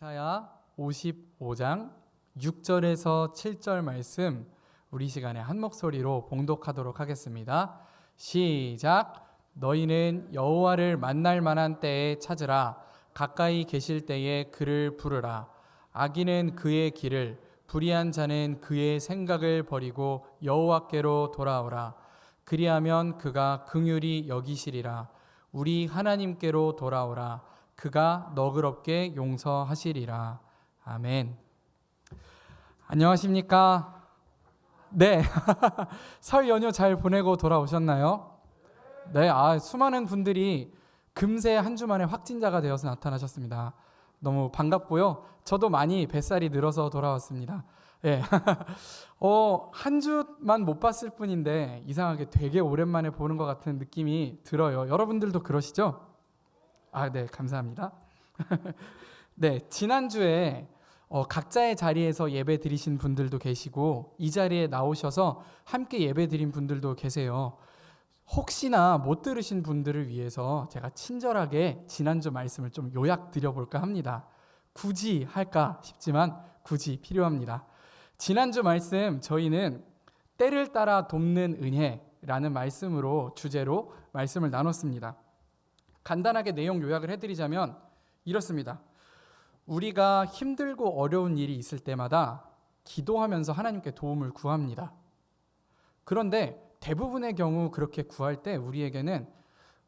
이사야 55장 6절에서 7절 말씀 우리 시간에 한 목소리로 봉독하도록 하겠습니다. 시작. 너희는 여호와를 만날 만한 때에 찾으라. 가까이 계실 때에 그를 부르라. 악인은 그의 길을, 불의한 자는 그의 생각을 버리고 여호와께로 돌아오라. 그리하면 그가 긍휼히 여기시리라. 우리 하나님께로 돌아오라. 그가 너그럽게 용서하시리라. 아멘. 안녕하십니까? 네. 설 연휴 잘 보내고 돌아오셨나요? 네. 수많은 분들이 금세 한 주 만에 확진자가 되어서 나타나셨습니다. 너무 반갑고요. 저도 많이 뱃살이 늘어서 돌아왔습니다. 네. 한 주만 못 봤을 뿐인데 이상하게 되게 오랜만에 보는 것 같은 느낌이 들어요. 여러분들도 그러시죠? 네, 감사합니다. 네, 지난주에 각자의 자리에서 예배 드리신 분들도 계시고 이 자리에 나오셔서 함께 예배 드린 분들도 계세요. 혹시나 못 들으신 분들을 위해서 제가 친절하게 지난주 말씀을 좀 요약 드려볼까 합니다. 굳이 할까 싶지만 굳이 필요합니다. 지난주 말씀 저희는 때를 따라 돕는 은혜라는 말씀으로 주제로 말씀을 나눴습니다. 간단하게 내용 요약을 해드리자면 이렇습니다. 우리가 힘들고 어려운 일이 있을 때마다 기도하면서 하나님께 도움을 구합니다. 그런데 대부분의 경우 그렇게 구할 때 우리에게는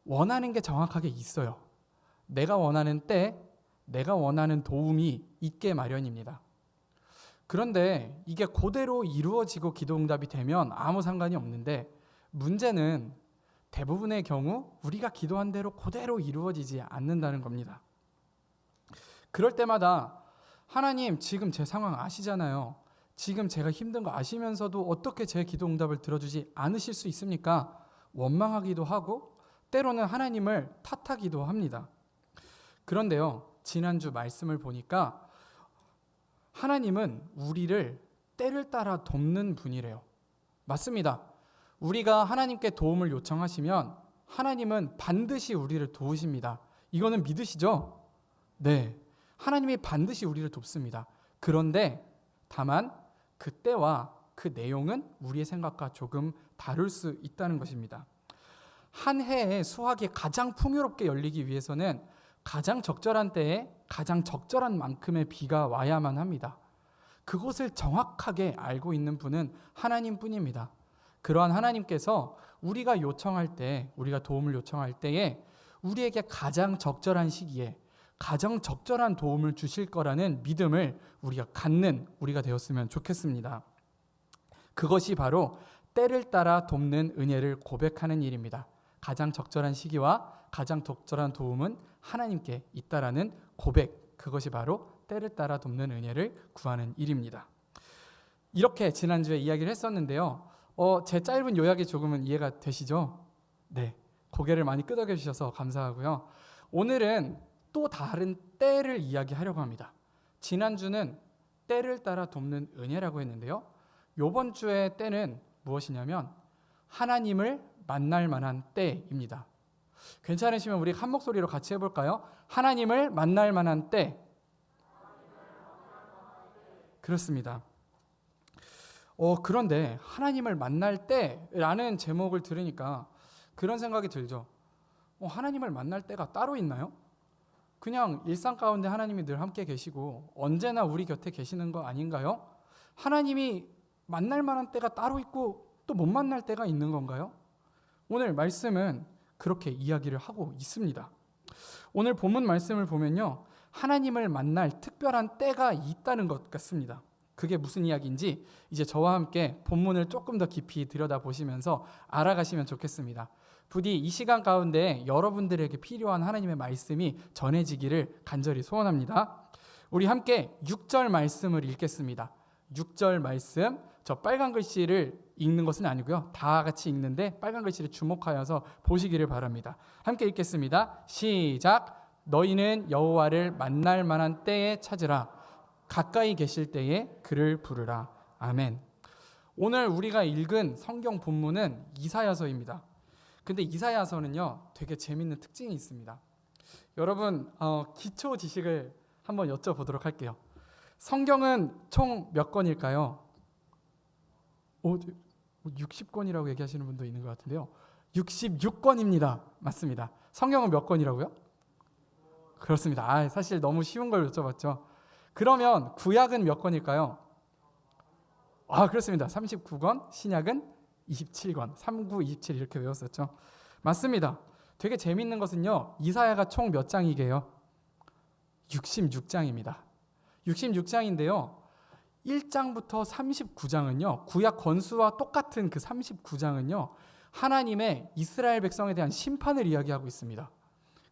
원하는 게 정확하게 있어요. 내가 원하는 때, 내가 원하는 도움이 있게 마련입니다. 그런데 이게 그대로 이루어지고 기도응답이 되면 아무 상관이 없는데 문제는 대부분의 경우 우리가 기도한 대로 그대로 이루어지지 않는다는 겁니다. 그럴 때마다 하나님 지금 제 상황 아시잖아요. 지금 제가 힘든 거 아시면서도 어떻게 제 기도 응답을 들어주지 않으실 수 있습니까? 원망하기도 하고 때로는 하나님을 탓하기도 합니다. 그런데요, 지난주 말씀을 보니까 하나님은 우리를 때를 따라 돕는 분이래요. 맞습니다. 우리가 하나님께 도움을 요청하시면 하나님은 반드시 우리를 도우십니다. 이거는 믿으시죠? 네, 하나님이 반드시 우리를 돕습니다. 그런데 다만 그 때와 그 내용은 우리의 생각과 조금 다를 수 있다는 것입니다. 한 해에 수확이 가장 풍요롭게 열리기 위해서는 가장 적절한 때에 가장 적절한 만큼의 비가 와야만 합니다. 그것을 정확하게 알고 있는 분은 하나님뿐입니다. 그러한 하나님께서 우리가 요청할 때, 우리가 도움을 요청할 때에 우리에게 가장 적절한 시기에 가장 적절한 도움을 주실 거라는 믿음을 우리가 갖는 우리가 되었으면 좋겠습니다. 그것이 바로 때를 따라 돕는 은혜를 고백하는 일입니다. 가장 적절한 시기와 가장 적절한 도움은 하나님께 있다라는 고백, 그것이 바로 때를 따라 돕는 은혜를 구하는 일입니다. 이렇게 지난주에 이야기를 했었는데요. 제 짧은 요약이 조금은 이해가 되시죠? 네, 고개를 많이 끄덕여 주셔서 감사하고요. 오늘은 또 다른 때를 이야기하려고 합니다. 지난주는 때를 따라 돕는 은혜라고 했는데요. 이번 주의 때는 무엇이냐면 하나님을 만날 만한 때입니다. 괜찮으시면 우리 한 목소리로 같이 해볼까요? 하나님을 만날 만한 때. 그렇습니다. 그런데 하나님을 만날 때라는 제목을 들으니까 그런 생각이 들죠. 하나님을 만날 때가 따로 있나요? 그냥 일상 가운데 하나님이 늘 함께 계시고 언제나 우리 곁에 계시는 거 아닌가요? 하나님이 만날 만한 때가 따로 있고 또 못 만날 때가 있는 건가요? 오늘 말씀은 그렇게 이야기를 하고 있습니다. 오늘 본문 말씀을 보면요, 하나님을 만날 특별한 때가 있다는 것 같습니다. 그게 무슨 이야기인지 이제 저와 함께 본문을 조금 더 깊이 들여다보시면서 알아가시면 좋겠습니다. 부디 이 시간 가운데 여러분들에게 필요한 하나님의 말씀이 전해지기를 간절히 소원합니다. 우리 함께 6절 말씀을 읽겠습니다. 6절 말씀, 저 빨간 글씨를 읽는 것은 아니고요. 다 같이 읽는데 빨간 글씨를 주목하여서 보시기를 바랍니다. 함께 읽겠습니다. 시작. 너희는 여호와를 만날 만한 때에 찾으라. 가까이 계실 때에 그를 부르라. 아멘. 오늘 우리가 읽은 성경 본문은 이사야서입니다. 근데 이사야서는요 되게 재밌는 특징이 있습니다. 여러분 기초 지식을 한번 여쭤보도록 할게요. 성경은 총 몇 권일까요? 60권이라고 얘기하시는 분도 있는 것 같은데요. 66권입니다. 맞습니다. 성경은 몇 권이라고요? 그렇습니다. 사실 너무 쉬운 걸 여쭤봤죠. 그러면 구약은 몇 권일까요? 그렇습니다. 39권, 신약은 27권, 39, 27 이렇게 외웠었죠. 맞습니다. 되게 재밌는 것은요. 이사야가 총 몇 장이게요? 66장입니다. 66장인데요. 1장부터 39장은요. 구약 권수와 똑같은 그 39장은요. 하나님의 이스라엘 백성에 대한 심판을 이야기하고 있습니다.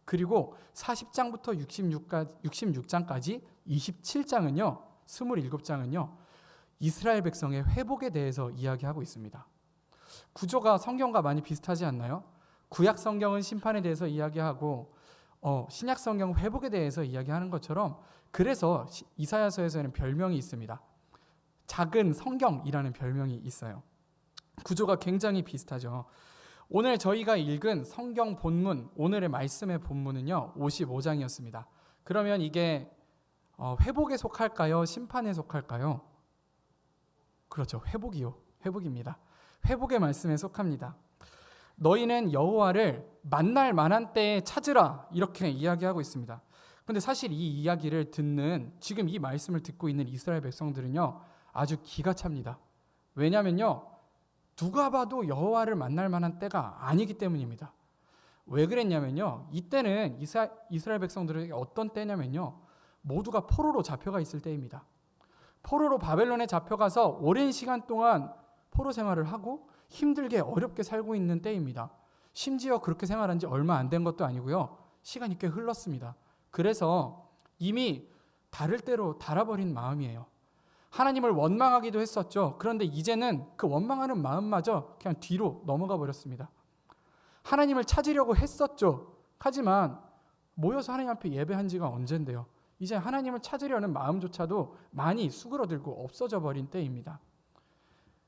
그리고 40장부터 66장까지 27장은요. 27장은요. 이스라엘 백성의 회복에 대해서 이야기하고 있습니다. 구조가 성경과 많이 비슷하지 않나요? 구약 성경은 심판에 대해서 이야기하고 신약 성경은 회복에 대해서 이야기하는 것처럼 그래서 이사야서에서는 별명이 있습니다. 작은 성경이라는 별명이 있어요. 구조가 굉장히 비슷하죠. 오늘 저희가 읽은 성경 본문, 오늘의 말씀의 본문은요 55장이었습니다. 그러면 이게 회복에 속할까요? 심판에 속할까요? 그렇죠. 회복입니다. 회복의 말씀에 속합니다. 너희는 여호와를 만날 만한 때에 찾으라 이렇게 이야기하고 있습니다. 그런데 사실 이 이야기를 듣는 지금 이 말씀을 듣고 있는 이스라엘 백성들은요 아주 기가 찹니다. 왜냐하면요 누가 봐도 여호와를 만날 만한 때가 아니기 때문입니다. 왜 그랬냐면요 이때는 이스라엘 백성들에게 어떤 때냐면요 모두가 포로로 잡혀가 있을 때입니다. 포로로 바벨론에 잡혀가서 오랜 시간 동안 포로 생활을 하고 힘들게 어렵게 살고 있는 때입니다. 심지어 그렇게 생활한 지 얼마 안 된 것도 아니고요. 시간이 꽤 흘렀습니다. 그래서 이미 다를 대로 달아버린 마음이에요. 하나님을 원망하기도 했었죠. 그런데 이제는 그 원망하는 마음마저 그냥 뒤로 넘어가 버렸습니다. 하나님을 찾으려고 했었죠. 하지만 모여서 하나님 앞에 예배한 지가 언젠데요. 이제 하나님을 찾으려는 마음조차도 많이 수그러들고 없어져 버린 때입니다.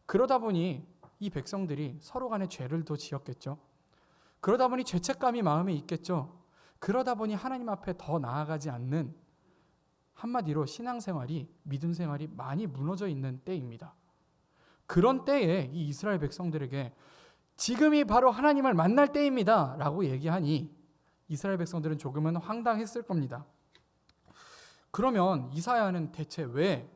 그러다 보니 이 백성들이 서로 간에 죄를 더 지었겠죠. 그러다 보니 죄책감이 마음에 있겠죠. 그러다 보니 하나님 앞에 더 나아가지 않는 한마디로 신앙생활이 믿음 생활이 많이 무너져 있는 때입니다. 그런 때에 이 이스라엘 백성들에게 지금이 바로 하나님을 만날 때입니다 라고 얘기하니 이스라엘 백성들은 조금은 황당했을 겁니다. 그러면 이사야는 대체 왜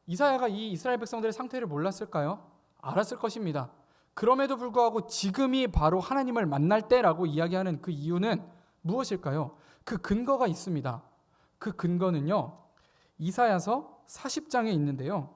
이사야가 이 이스라엘 백성들의 상태를 몰랐을까요? 알았을 것입니다. 그럼에도 불구하고 지금이 바로 하나님을 만날 때라고 이야기하는 그 이유는 무엇일까요? 그 근거가 있습니다. 그 근거는요. 이사야서 40장에 있는데요.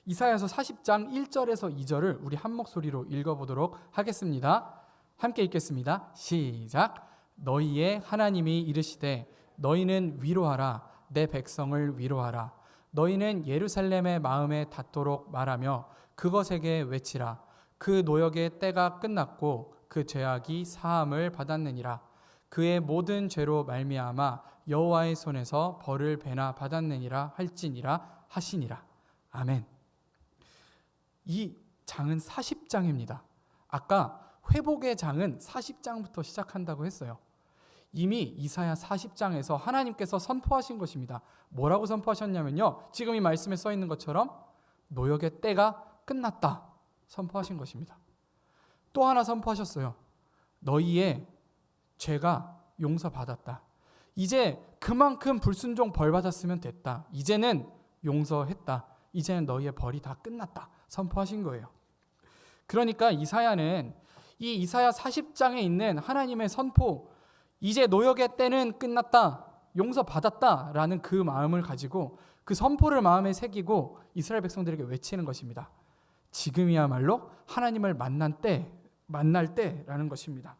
이사야서 40장 1절에서 2절을 우리 한 목소리로 읽어보도록 하겠습니다. 함께 읽겠습니다. 시작. 너희의 하나님이 이르시되 너희는 위로하라. 내 백성을 위로하라. 너희는 예루살렘의 마음에 닿도록 말하며 그것에게 외치라. 그 노역의 때가 끝났고 그 죄악이 사함을 받았느니라. 그의 모든 죄로 말미암아 여호와의 손에서 벌을 배나 받았느니라 할지니라 하시니라. 아멘. 이 장은 40장입니다. 아까 회복의 장은 40장부터 시작한다고 했어요. 이미 이사야 40장에서 하나님께서 선포하신 것입니다. 뭐라고 선포하셨냐면요. 지금 이 말씀에 써 있는 것처럼 노역의 때가 끝났다. 선포하신 것입니다. 또 하나 선포하셨어요. 너희의 죄가 용서받았다. 이제 그만큼 불순종 벌 받았으면 됐다. 이제는 용서했다. 이제는 너희의 벌이 다 끝났다. 선포하신 거예요. 그러니까 이사야는 이 이사야 40장에 있는 하나님의 선포, 이제 노역의 때는 끝났다, 용서받았다라는 그 마음을 가지고 그 선포를 마음에 새기고 이스라엘 백성들에게 외치는 것입니다. 지금이야말로 하나님을 만날 때라는 것입니다.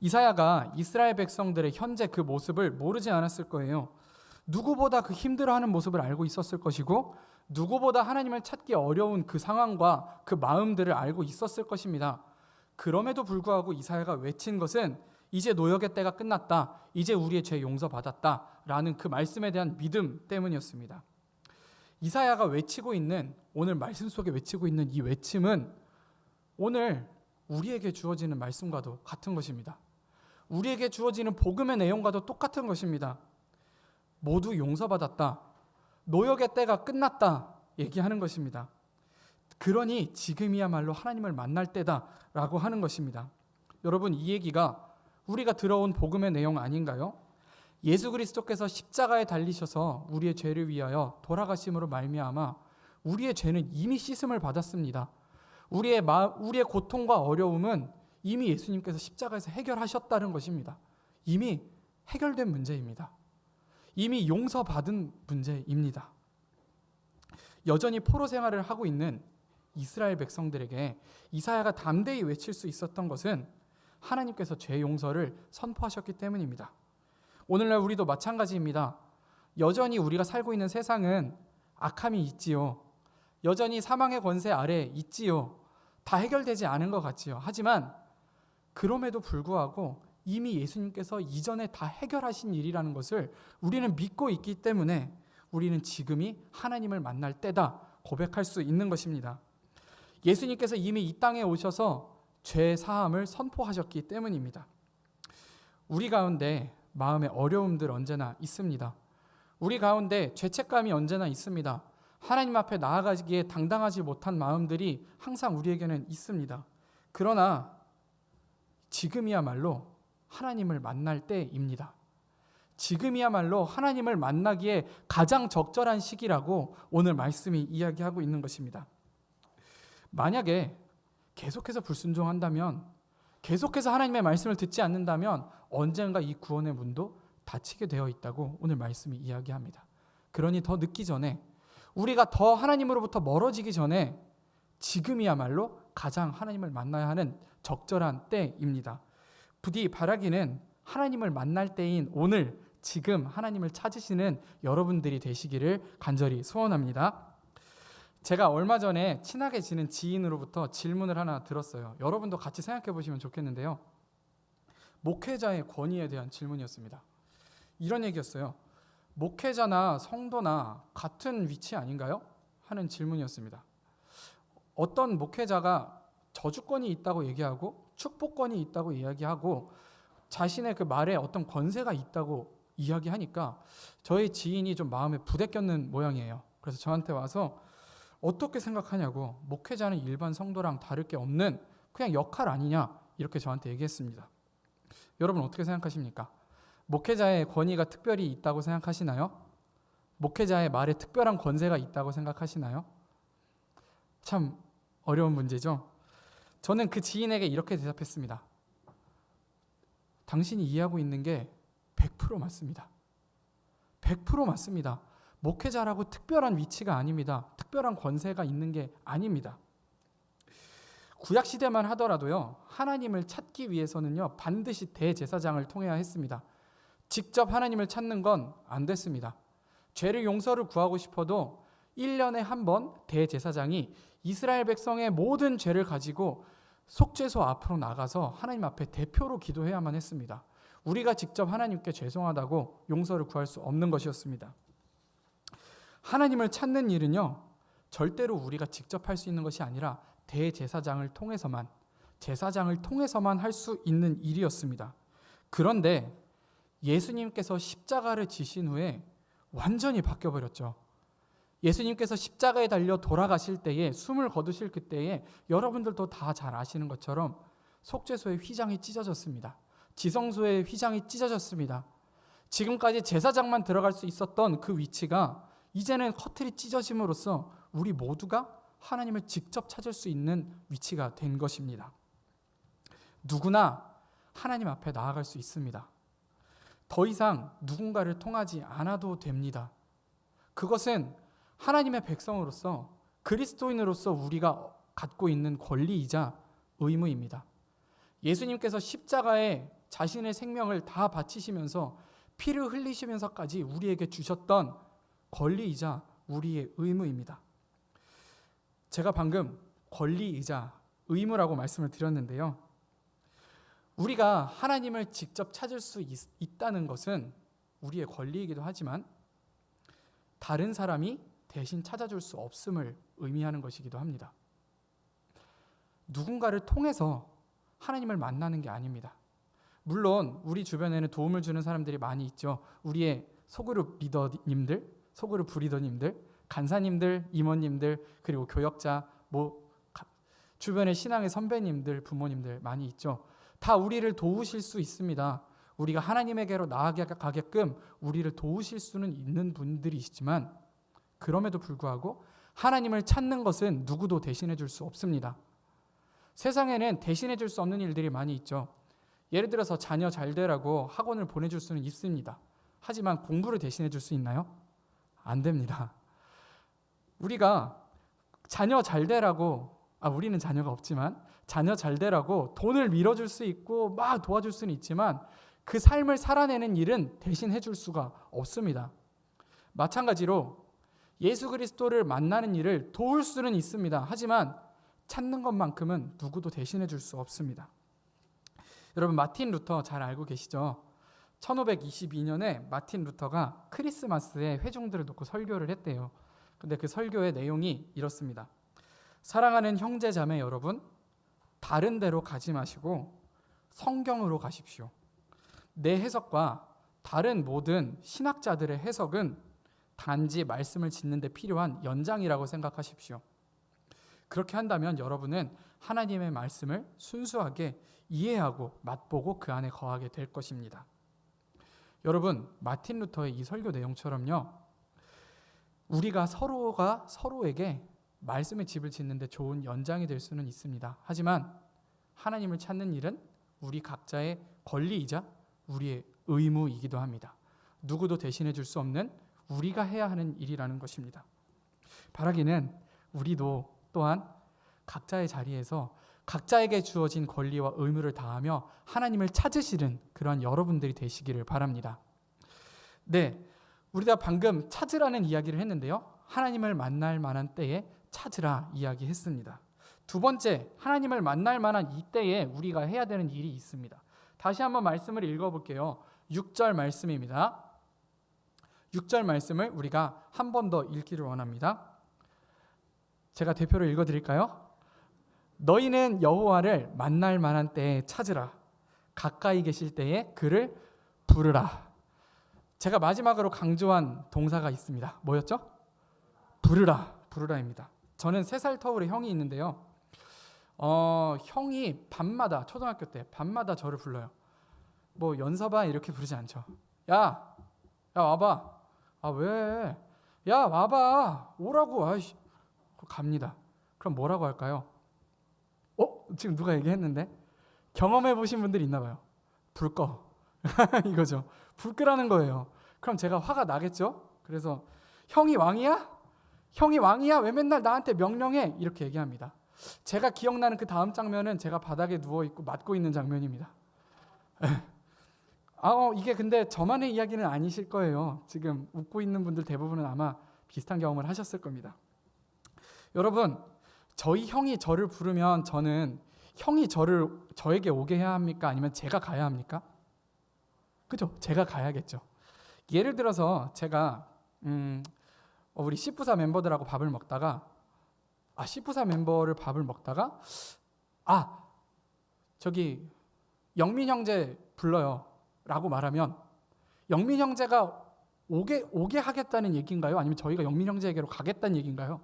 이사야가 이스라엘 백성들의 현재 그 모습을 모르지 않았을 거예요. 누구보다 그 힘들어하는 모습을 알고 있었을 것이고 누구보다 하나님을 찾기 어려운 그 상황과 그 마음들을 알고 있었을 것입니다. 그럼에도 불구하고 이사야가 외친 것은 이제 노역의 때가 끝났다. 이제 우리의 죄 용서받았다. 라는 그 말씀에 대한 믿음 때문이었습니다. 이사야가 외치고 있는 오늘 말씀 속에 외치고 있는 이 외침은 오늘 우리에게 주어지는 말씀과도 같은 것입니다. 우리에게 주어지는 복음의 내용과도 똑같은 것입니다. 모두 용서받았다. 노역의 때가 끝났다. 얘기하는 것입니다. 그러니 지금이야말로 하나님을 만날 때다라고 하는 것입니다. 여러분, 이 얘기가 우리가 들어온 복음의 내용 아닌가요? 예수 그리스도께서 십자가에 달리셔서 우리의 죄를 위하여 돌아가심으로 말미암아 우리의 죄는 이미 씻음을 받았습니다. 우리의 고통과 어려움은 이미 예수님께서 십자가에서 해결하셨다는 것입니다. 이미 해결된 문제입니다. 이미 용서받은 문제입니다. 여전히 포로 생활을 하고 있는 이스라엘 백성들에게 이사야가 담대히 외칠 수 있었던 것은 하나님께서 죄 용서를 선포하셨기 때문입니다. 오늘날 우리도 마찬가지입니다. 여전히 우리가 살고 있는 세상은 악함이 있지요. 여전히 사망의 권세 아래 있지요. 다 해결되지 않은 것 같지요. 하지만 그럼에도 불구하고 이미 예수님께서 이전에 다 해결하신 일이라는 것을 우리는 믿고 있기 때문에 우리는 지금이 하나님을 만날 때다 고백할 수 있는 것입니다. 예수님께서 이미 이 땅에 오셔서 죄 사함을 선포하셨기 때문입니다. 우리 가운데 마음의 어려움들 언제나 있습니다. 우리 가운데 죄책감이 언제나 있습니다. 하나님 앞에 나아가기에 당당하지 못한 마음들이 항상 우리에게는 있습니다. 그러나 지금이야말로 하나님을 만날 때입니다. 지금이야말로 하나님을 만나기에 가장 적절한 시기라고 오늘 말씀이 이야기하고 있는 것입니다. 만약에 계속해서 불순종한다면, 계속해서 하나님의 말씀을 듣지 않는다면 언젠가 이 구원의 문도 닫히게 되어 있다고 오늘 말씀이 이야기합니다. 그러니 더 늦기 전에, 우리가 더 하나님으로부터 멀어지기 전에 지금이야말로 가장 하나님을 만나야 하는 적절한 때입니다. 부디 바라기는 하나님을 만날 때인 오늘, 지금 하나님을 찾으시는 여러분들이 되시기를 간절히 소원합니다. 제가 얼마 전에 친하게 지낸 지인으로부터 질문을 하나 들었어요. 여러분도 같이 생각해 보시면 좋겠는데요. 목회자의 권위에 대한 질문이었습니다. 이런 얘기였어요. 목회자나 성도나 같은 위치 아닌가요? 하는 질문이었습니다. 어떤 목회자가 저주권이 있다고 얘기하고 축복권이 있다고 이야기하고 자신의 그 말에 어떤 권세가 있다고 이야기하니까 저희 지인이 좀 마음에 부대꼈는 모양이에요. 그래서 저한테 와서 어떻게 생각하냐고, 목회자는 일반 성도랑 다를 게 없는 그냥 역할 아니냐, 이렇게 저한테 얘기했습니다. 여러분 어떻게 생각하십니까? 목회자의 권위가 특별히 있다고 생각하시나요? 목회자의 말에 특별한 권세가 있다고 생각하시나요? 참 어려운 문제죠. 저는 그 지인에게 이렇게 대답했습니다. 당신이 이해하고 있는 게 100% 맞습니다. 100% 맞습니다. 목회자라고 특별한 위치가 아닙니다. 특별한 권세가 있는 게 아닙니다. 구약시대만 하더라도요, 하나님을 찾기 위해서는요, 반드시 대제사장을 통해야 했습니다. 직접 하나님을 찾는 건 안 됐습니다. 죄를 용서를 구하고 싶어도 1년에 한 번 대제사장이 이스라엘 백성의 모든 죄를 가지고 속죄소 앞으로 나가서 하나님 앞에 대표로 기도해야만 했습니다. 우리가 직접 하나님께 죄송하다고 용서를 구할 수 없는 것이었습니다. 하나님을 찾는 일은요, 절대로 우리가 직접 할 수 있는 것이 아니라 대제사장을 통해서만, 제사장을 통해서만 할 수 있는 일이었습니다. 그런데 예수님께서 십자가를 지신 후에 완전히 바뀌어버렸죠. 예수님께서 십자가에 달려 돌아가실 때에, 숨을 거두실 그때에 여러분들도 다 잘 아시는 것처럼 속죄소의 휘장이 찢어졌습니다. 지성소의 휘장이 찢어졌습니다. 지금까지 제사장만 들어갈 수 있었던 그 위치가 이제는 커튼이 찢어짐으로써 우리 모두가 하나님을 직접 찾을 수 있는 위치가 된 것입니다. 누구나 하나님 앞에 나아갈 수 있습니다. 더 이상 누군가를 통하지 않아도 됩니다. 그것은 하나님의 백성으로서, 그리스도인으로서 우리가 갖고 있는 권리이자 의무입니다. 예수님께서 십자가에 자신의 생명을 다 바치시면서 피를 흘리시면서까지 우리에게 주셨던 권리이자 우리의 의무입니다. 제가 방금 권리이자 의무라고 말씀을 드렸는데요. 우리가 하나님을 직접 찾을 수 있다는 것은 우리의 권리이기도 하지만 다른 사람이 대신 찾아줄 수 없음을 의미하는 것이기도 합니다. 누군가를 통해서 하나님을 만나는 게 아닙니다. 물론 우리 주변에는 도움을 주는 사람들이 많이 있죠. 우리의 소그룹 리더님들, 소그룹 부리더님들, 간사님들, 임원님들, 그리고 교역자, 주변에 신앙의 선배님들, 부모님들 많이 있죠. 다 우리를 도우실 수 있습니다. 우리가 하나님에게로 나아가게끔 우리를 도우실 수는 있는 분들이시지만 그럼에도 불구하고 하나님을 찾는 것은 누구도 대신해 줄 수 없습니다. 세상에는 대신해 줄 수 없는 일들이 많이 있죠. 예를 들어서 자녀 잘 되라고 학원을 보내줄 수는 있습니다. 하지만 공부를 대신해 줄 수 있나요? 안 됩니다. 우리가 자녀 잘 되라고, 우리는 자녀가 없지만 자녀 잘 되라고 돈을 밀어줄 수 있고 막 도와줄 수는 있지만 그 삶을 살아내는 일은 대신해 줄 수가 없습니다. 마찬가지로 예수 그리스도를 만나는 일을 도울 수는 있습니다. 하지만 찾는 것만큼은 누구도 대신해 줄 수 없습니다. 여러분, 마틴 루터 잘 알고 계시죠? 1522년에 마틴 루터가 크리스마스에 회중들을 놓고 설교를 했대요. 근데 그 설교의 내용이 이렇습니다. 사랑하는 형제 자매 여러분, 다른 데로 가지 마시고 성경으로 가십시오. 내 해석과 다른 모든 신학자들의 해석은 단지 말씀을 짓는 데 필요한 연장이라고 생각하십시오. 그렇게 한다면 여러분은 하나님의 말씀을 순수하게 이해하고 맛보고 그 안에 거하게 될 것입니다. 여러분, 마틴 루터의 이 설교 내용처럼요, 우리가 서로가 서로에게 말씀의 집을 짓는 데 좋은 연장이 될 수는 있습니다. 하지만 하나님을 찾는 일은 우리 각자의 권리이자 우리의 의무이기도 합니다. 누구도 대신해 줄 수 없는 우리가 해야 하는 일이라는 것입니다. 바라기는 우리도 또한 각자의 자리에서 각자에게 주어진 권리와 의무를 다하며 하나님을 찾으시는 그러한 여러분들이 되시기를 바랍니다. 네, 우리가 방금 찾으라는 이야기를 했는데요. 하나님을 만날 만한 때에 찾으라 이야기했습니다. 두 번째, 하나님을 만날 만한 이 때에 우리가 해야 되는 일이 있습니다. 다시 한번 말씀을 읽어볼게요. 6절 말씀입니다. 6절 말씀을 우리가 한 번 더 읽기를 원합니다. 제가 대표로 읽어드릴까요? 너희는 여호와를 만날 만한 때에 찾으라. 가까이 계실 때에 그를 부르라. 제가 마지막으로 강조한 동사가 있습니다. 뭐였죠? 부르라. 부르라입니다. 저는 3살 터울의 형이 있는데요. 형이 밤마다, 초등학교 때 밤마다 저를 불러요. 뭐 연서봐 이렇게 부르지 않죠. 야 와봐. 왜? 야 와봐. 오라고. 아이씨. 갑니다. 그럼 뭐라고 할까요? 지금 누가 얘기했는데? 경험해 보신 분들이 있나 봐요. 불 꺼. 이거죠. 불 끄라는 거예요. 그럼 제가 화가 나겠죠? 그래서 형이 왕이야? 형이 왕이야? 왜 맨날 나한테 명령해? 이렇게 얘기합니다. 제가 기억나는 그 다음 장면은 제가 바닥에 누워있고 맞고 있는 장면입니다. 이게 근데 저만의 이야기는 아니실 거예요. 지금 웃고 있는 분들 대부분은 아마 비슷한 경험을 하셨을 겁니다. 여러분, 저희 형이 저를 부르면 저는 형이 저에게 오게 해야 합니까? 아니면 제가 가야 합니까? 그죠? 제가 가야겠죠. 예를 들어서 제가 우리 C94 멤버들하고 밥을 먹다가 C94 멤버를 밥을 먹다가 저기 영민 형제 불러요 라고 말하면 영민 형제가 오게 하겠다는 얘기인가요? 아니면 저희가 영민 형제에게로 가겠다는 얘기인가요?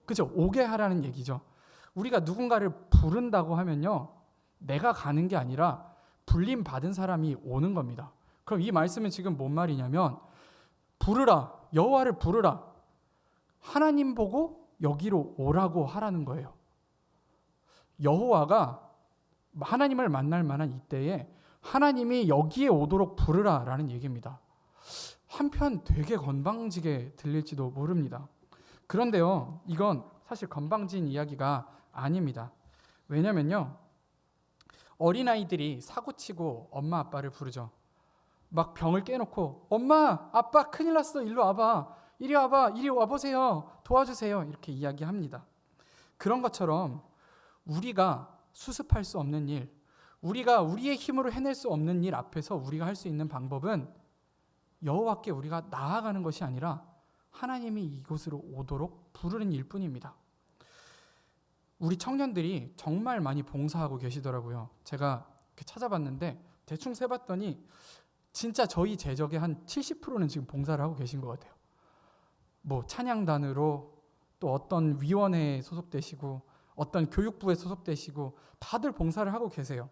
그죠? 오게 하라는 얘기죠. 우리가 누군가를 부른다고 하면요, 내가 가는 게 아니라 불림 받은 사람이 오는 겁니다. 그럼 이 말씀은 지금 뭔 말이냐면 부르라, 여호와를 부르라, 하나님 보고 여기로 오라고 하라는 거예요. 여호와가 하나님을 만날 만한 이때에 하나님이 여기에 오도록 부르라라는 얘기입니다. 한편 되게 건방지게 들릴지도 모릅니다. 그런데요, 이건 사실 건방진 이야기가 아닙니다. 왜냐면요, 어린아이들이 사고치고 엄마 아빠를 부르죠. 막 병을 깨놓고 엄마 아빠 큰일 났어, 일로 와봐, 이리 와봐, 이리 와보세요, 도와주세요, 이렇게 이야기합니다. 그런 것처럼 우리가 수습할 수 없는 일, 우리가 우리의 힘으로 해낼 수 없는 일 앞에서 우리가 할 수 있는 방법은 여호와께 우리가 나아가는 것이 아니라 하나님이 이곳으로 오도록 부르는 일뿐입니다. 우리 청년들이 정말 많이 봉사하고 계시더라고요. 제가 찾아봤는데 대충 세봤더니 진짜 저희 재적의 한 70%는 지금 봉사를 하고 계신 것 같아요. 뭐 찬양단으로, 또 어떤 위원회에 소속되시고, 어떤 교육부에 소속되시고, 다들 봉사를 하고 계세요.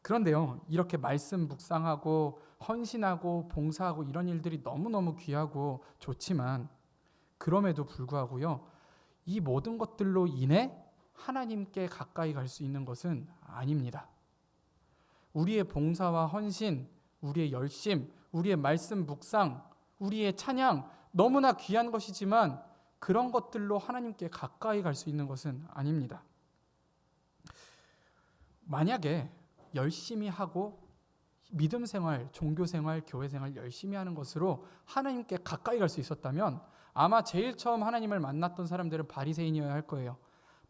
그런데요, 이렇게 말씀 묵상하고 헌신하고 봉사하고 이런 일들이 너무너무 귀하고 좋지만, 그럼에도 불구하고요, 이 모든 것들로 인해 하나님께 가까이 갈 수 있는 것은 아닙니다. 우리의 봉사와 헌신, 우리의 열심, 우리의 말씀 묵상, 우리의 찬양, 너무나 귀한 것이지만 그런 것들로 하나님께 가까이 갈 수 있는 것은 아닙니다. 만약에 열심히 하고 믿음 생활, 종교 생활, 교회 생활 열심히 하는 것으로 하나님께 가까이 갈 수 있었다면 아마 제일 처음 하나님을 만났던 사람들은 바리새인이어야 할 거예요.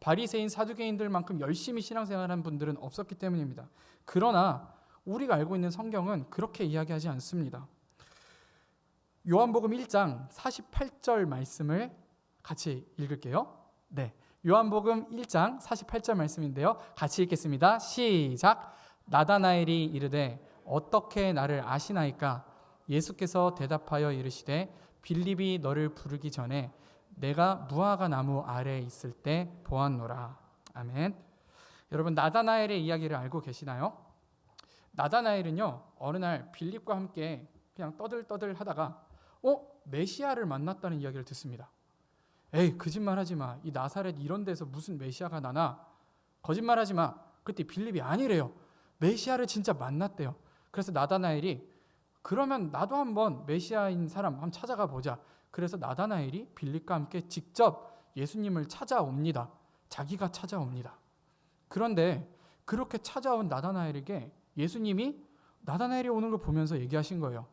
바리새인, 사두개인들만큼 열심히 신앙생활한 분들은 없었기 때문입니다. 그러나 우리가 알고 있는 성경은 그렇게 이야기하지 않습니다. 요한복음 1장 48절 말씀을 같이 읽을게요. 네, 요한복음 1장 48절 말씀인데요. 같이 읽겠습니다. 시작. 나다나엘이 이르되 어떻게 나를 아시나이까? 예수께서 대답하여 이르시되 빌립이 너를 부르기 전에 내가 무화과 나무 아래에 있을 때 보았노라. 아멘. 여러분, 나다나엘의 이야기를 알고 계시나요? 나다나엘은요, 어느 날 빌립과 함께 그냥 떠들떠들 하다가 메시아를 만났다는 이야기를 듣습니다. 에이, 거짓말하지 마. 이 나사렛 이런 데서 무슨 메시아가 나나? 거짓말하지 마. 그때 빌립이 아니래요. 메시아를 진짜 만났대요. 그래서 나다나엘이 그러면 나도 한번 메시아인 사람 한번 찾아가 보자. 그래서 나다나엘이 빌립과 함께 직접 예수님을 찾아옵니다. 자기가 찾아옵니다. 그런데 그렇게 찾아온 나다나엘에게 예수님이 나다나엘이 오는 걸 보면서 얘기하신 거예요.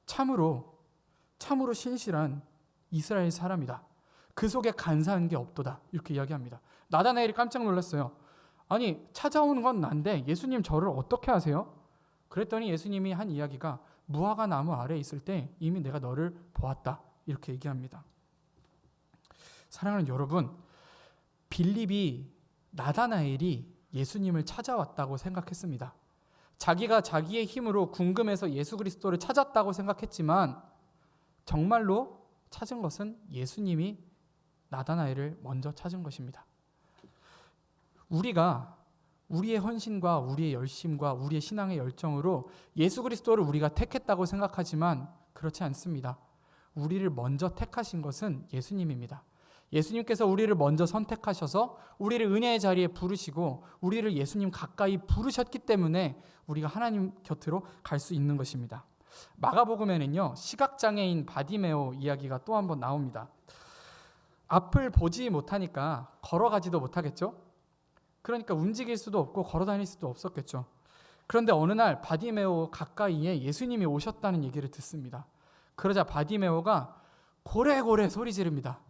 참으로 신실한 이스라엘 사람이다. 그 속에 간사한 게 없도다. 이렇게 이야기합니다. 나다나엘이 깜짝 놀랐어요. 아니, 찾아오는 건 난데 예수님 저를 어떻게 아세요? 그랬더니 예수님이 한 이야기가 무화과 나무 아래에 있을 때 이미 내가 너를 보았다. 이렇게 얘기합니다. 사랑하는 여러분, 빌립이 나다나엘이 예수님을 찾아왔다고 생각했습니다. 자기가 자기의 힘으로 궁금해서 예수 그리스도를 찾았다고 생각했지만 정말로 찾은 것은 예수님이 나다나엘을 먼저 찾은 것입니다. 우리가 우리의 헌신과 우리의 열심과 우리의 신앙의 열정으로 예수 그리스도를 우리가 택했다고 생각하지만 그렇지 않습니다. 우리를 먼저 택하신 것은 예수님입니다. 예수님께서 우리를 먼저 선택하셔서 우리를 은혜의 자리에 부르시고 우리를 예수님 가까이 부르셨기 때문에 우리가 하나님 곁으로 갈 수 있는 것입니다. 마가복음에는요, 시각장애인 바디메오 이야기가 또 한 번 나옵니다. 앞을 보지 못하니까 걸어가지도 못하겠죠? 그러니까 움직일 수도 없고 걸어 다닐 수도 없었겠죠. 그런데 어느 날 바디메오 가까이에 예수님이 오셨다는 얘기를 듣습니다. 그러자 바디메오가 고래고래 소리 지릅니다.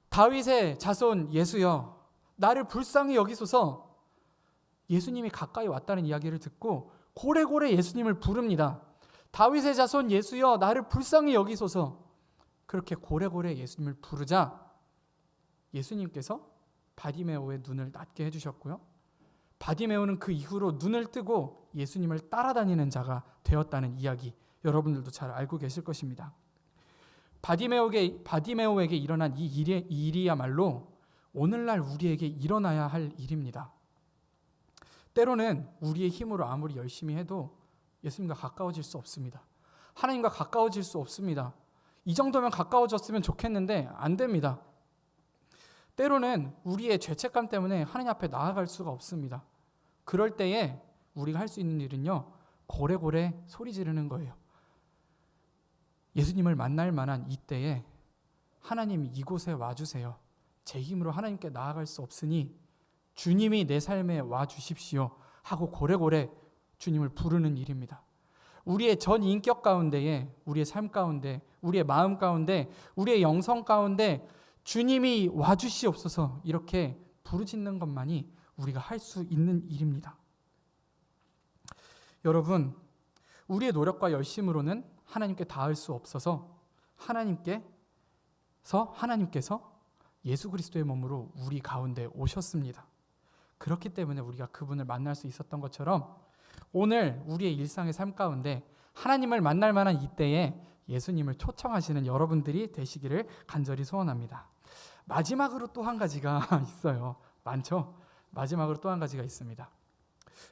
다윗의 자손 예수여, 나를 불쌍히 여기소서. 예수님이 가까이 왔다는 이야기를 듣고 고래고래 예수님을 부릅니다. 다윗의 자손 예수여, 나를 불쌍히 여기소서. 그렇게 고래고래 예수님을 부르자 예수님께서 바디메오의 눈을 낫게 해주셨고요. 바디메오는 그 이후로 눈을 뜨고 예수님을 따라다니는 자가 되었다는 이야기, 여러분들도 잘 알고 계실 것입니다. 바디메오에게 일어난 이 일이야말로 오늘날 우리에게 일어나야 할 일입니다. 때로는 우리의 힘으로 아무리 열심히 해도 예수님과 가까워질 수 없습니다. 하나님과 가까워질 수 없습니다. 이 정도면 가까워졌으면 좋겠는데 안 됩니다. 때로는 우리의 죄책감 때문에 하나님 앞에 나아갈 수가 없습니다. 그럴 때에 우리가 할 수 있는 일은요, 고래고래 소리 지르는 거예요. 예수님을 만날 만한 이때에 하나님 이곳에 와주세요. 제 힘으로 하나님께 나아갈 수 없으니 주님이 내 삶에 와주십시오 하고 고래고래 주님을 부르는 일입니다. 우리의 전 인격 가운데에, 우리의 삶 가운데, 우리의 마음 가운데, 우리의 영성 가운데 주님이 와주시옵소서 이렇게 부르짖는 것만이 우리가 할 수 있는 일입니다. 여러분, 우리의 노력과 열심으로는 하나님께 닿을 수 없어서 하나님께서 예수 그리스도의 몸으로 우리 가운데 오셨습니다. 그렇기 때문에 우리가 그분을 만날 수 있었던 것처럼 오늘 우리의 일상의 삶 가운데 하나님을 만날 만한 이때에 예수님을 초청하시는 여러분들이 되시기를 간절히 소원합니다. 마지막으로 또 한 가지가 있어요. 많죠? 마지막으로 또 한 가지가 있습니다.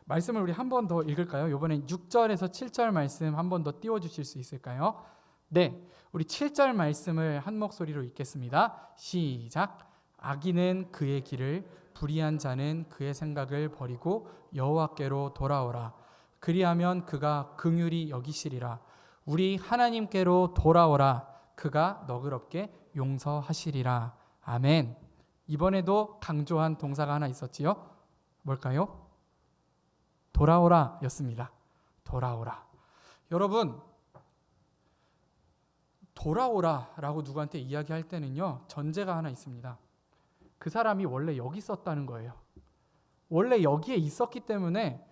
말씀을 우리 한 번 더 읽을까요? 이번엔 6절에서 7절 말씀 한 번 더 띄워주실 수 있을까요? 네, 우리 7절 말씀을 한 목소리로 읽겠습니다. 시작. 악인은 그의 길을, 불의한 자는 그의 생각을 버리고 여호와께로 돌아오라. 그리하면 그가 긍휼히 여기시리라. 우리 하나님께로 돌아오라. 그가 너그럽게 용서하시리라. 아멘. 이번에도 강조한 동사가 하나 있었지요? 뭘까요? 돌아오라 였습니다. 돌아오라. 여러분, 돌아오라 라고 누구한테 이야기할 때는요, 전제가 하나 있습니다. 그 사람이 원래 여기 있었다는 거예요. 원래 여기에 있었기 때문에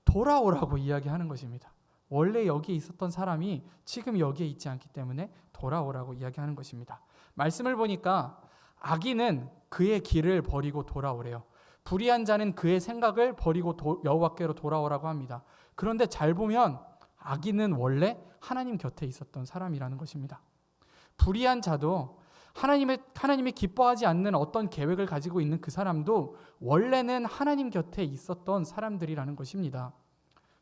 돌아오라고 이야기하는 것입니다. 원래 여기에 있었던 사람이 지금 여기에 있지 않기 때문에 돌아오라고 이야기하는 것입니다. 말씀을 보니까 악인은 그의 길을 버리고 돌아오래요. 불의한 자는 그의 생각을 버리고 여호와께로 돌아오라고 합니다. 그런데 잘 보면 악인은 원래 하나님 곁에 있었던 사람이라는 것입니다. 불의한 자도 하나님이 기뻐하지 않는 어떤 계획을 가지고 있는 그 사람도 원래는 하나님 곁에 있었던 사람들이라는 것입니다.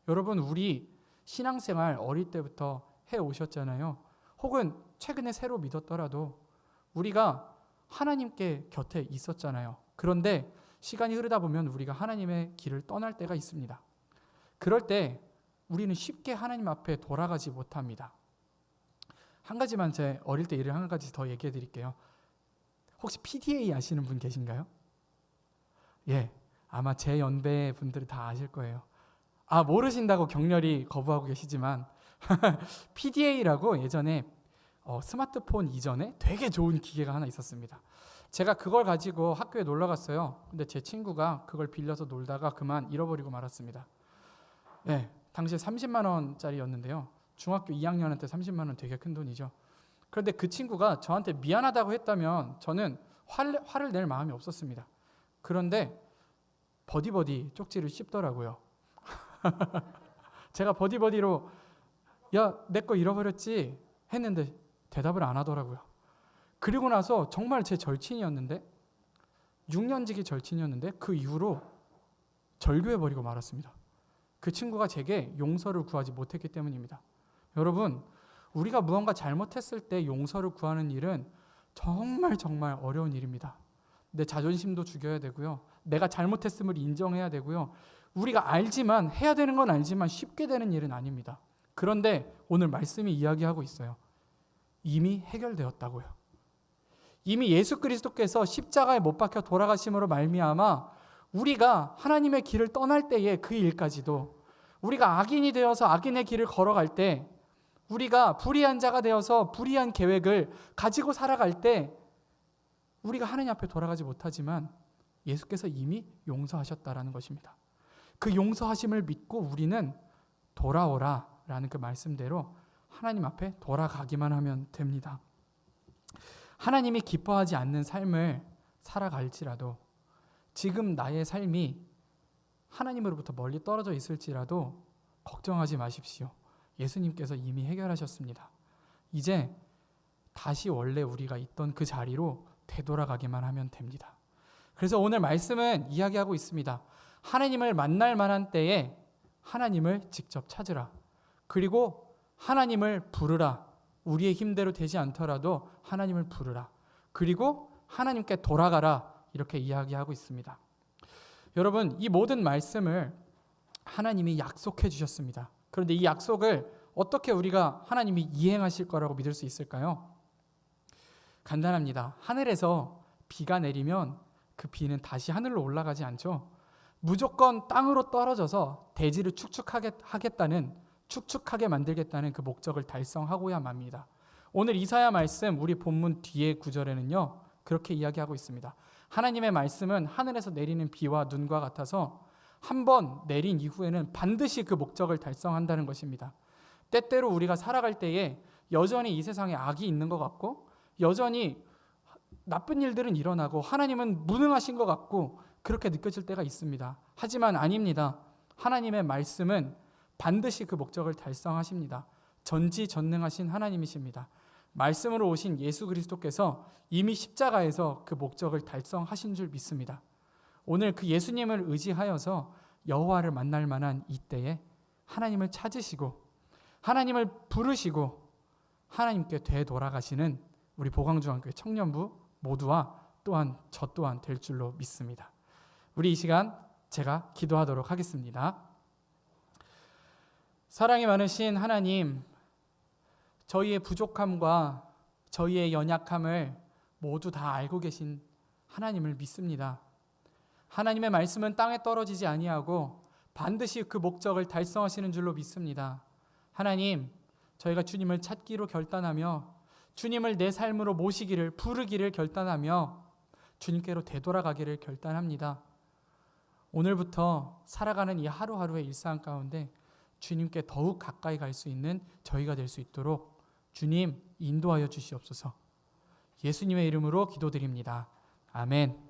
여러분, 우리 신앙생활 어릴 때부터 해오셨잖아요. 혹은 최근에 새로 믿었더라도 우리가 하나님께 곁에 있었잖아요. 그런데 시간이 흐르다 보면 우리가 하나님의 길을 떠날 때가 있습니다. 그럴 때 우리는 쉽게 하나님 앞에 돌아가지 못합니다. 한 가지만 제 어릴 때 일을 한 가지 더 얘기해 드릴게요. 혹시 PDA 아시는 분 계신가요? 예, 아마 제 연배 분들은 다 아실 거예요. 모르신다고 격렬히 거부하고 계시지만 PDA라고 예전에 스마트폰 이전에 되게 좋은 기계가 하나 있었습니다. 제가 그걸 가지고 학교에 놀러 갔어요. 근데 제 친구가 그걸 빌려서 놀다가 그만 잃어버리고 말았습니다. 네, 당시에 30만 원짜리였는데요. 중학교 2학년한테 30만 원 되게 큰 돈이죠. 그런데 그 친구가 저한테 미안하다고 했다면 저는 화를 낼 마음이 없었습니다. 그런데 버디버디 쪽지를 씹더라고요. 제가 버디버디로 야, 내 거 잃어버렸지 했는데 대답을 안 하더라고요. 그리고 나서 정말 제 절친이었는데 6년지기 절친이었는데 그 이후로 절교해버리고 말았습니다. 그 친구가 제게 용서를 구하지 못했기 때문입니다. 여러분, 우리가 무언가 잘못했을 때 용서를 구하는 일은 정말 정말 어려운 일입니다. 내 자존심도 죽여야 되고요. 내가 잘못했음을 인정해야 되고요. 우리가 알지만, 해야 되는 건 알지만 쉽게 되는 일은 아닙니다. 그런데 오늘 말씀이 이야기하고 있어요. 이미 해결되었다고요. 이미 예수 그리스도께서 십자가에 못 박혀 돌아가심으로 말미암아 우리가 하나님의 길을 떠날 때에 그 일까지도, 우리가 악인이 되어서 악인의 길을 걸어갈 때, 우리가 불의한 자가 되어서 불의한 계획을 가지고 살아갈 때 우리가 하나님 앞에 돌아가지 못하지만 예수께서 이미 용서하셨다라는 것입니다. 그 용서하심을 믿고 우리는 돌아오라 라는 그 말씀대로 하나님 앞에 돌아가기만 하면 됩니다. 하나님이 기뻐하지 않는 삶을 살아갈지라도, 지금 나의 삶이 하나님으로부터 멀리 떨어져 있을지라도 걱정하지 마십시오. 예수님께서 이미 해결하셨습니다. 이제 다시 원래 우리가 있던 그 자리로 되돌아가기만 하면 됩니다. 그래서 오늘 말씀은 이야기하고 있습니다. 하나님을 만날 만한 때에 하나님을 직접 찾으라. 그리고 하나님을 부르라. 우리의 힘대로 되지 않더라도 하나님을 부르라. 그리고 하나님께 돌아가라. 이렇게 이야기하고 있습니다. 여러분, 이 모든 말씀을 하나님이 약속해 주셨습니다. 그런데 이 약속을 어떻게 우리가 하나님이 이행하실 거라고 믿을 수 있을까요? 간단합니다. 하늘에서 비가 내리면 그 비는 다시 하늘로 올라가지 않죠. 무조건 땅으로 떨어져서 대지를 축축하게 만들겠다는 그 목적을 달성하고야 맙니다. 오늘 이사야 말씀 우리 본문 뒤에 구절에는요, 그렇게 이야기하고 있습니다. 하나님의 말씀은 하늘에서 내리는 비와 눈과 같아서 한 번 내린 이후에는 반드시 그 목적을 달성한다는 것입니다. 때때로 우리가 살아갈 때에 여전히 이 세상에 악이 있는 것 같고, 여전히 나쁜 일들은 일어나고 하나님은 무능하신 것 같고, 그렇게 느껴질 때가 있습니다. 하지만 아닙니다. 하나님의 말씀은 반드시 그 목적을 달성하십니다. 전지전능하신 하나님이십니다. 말씀으로 오신 예수 그리스도께서 이미 십자가에서 그 목적을 달성하신 줄 믿습니다. 오늘 그 예수님을 의지하여서 여호와를 만날 만한 이때에 하나님을 찾으시고 하나님을 부르시고 하나님께 되돌아가시는 우리 보광중앙교회 청년부 모두와 또한 저 또한 될 줄로 믿습니다. 우리 이 시간 제가 기도하도록 하겠습니다. 사랑이 많으신 하나님, 저희의 부족함과 저희의 연약함을 모두 다 알고 계신 하나님을 믿습니다. 하나님의 말씀은 땅에 떨어지지 아니하고 반드시 그 목적을 달성하시는 줄로 믿습니다. 하나님, 저희가 주님을 찾기로 결단하며 주님을 내 삶으로 모시기를 부르기를 결단하며 주님께로 되돌아가기를 결단합니다. 오늘부터 살아가는 이 하루하루의 일상 가운데 주님께 더욱 가까이 갈 수 있는 저희가 될 수 있도록 주님 인도하여 주시옵소서. 예수님의 이름으로 기도드립니다. 아멘.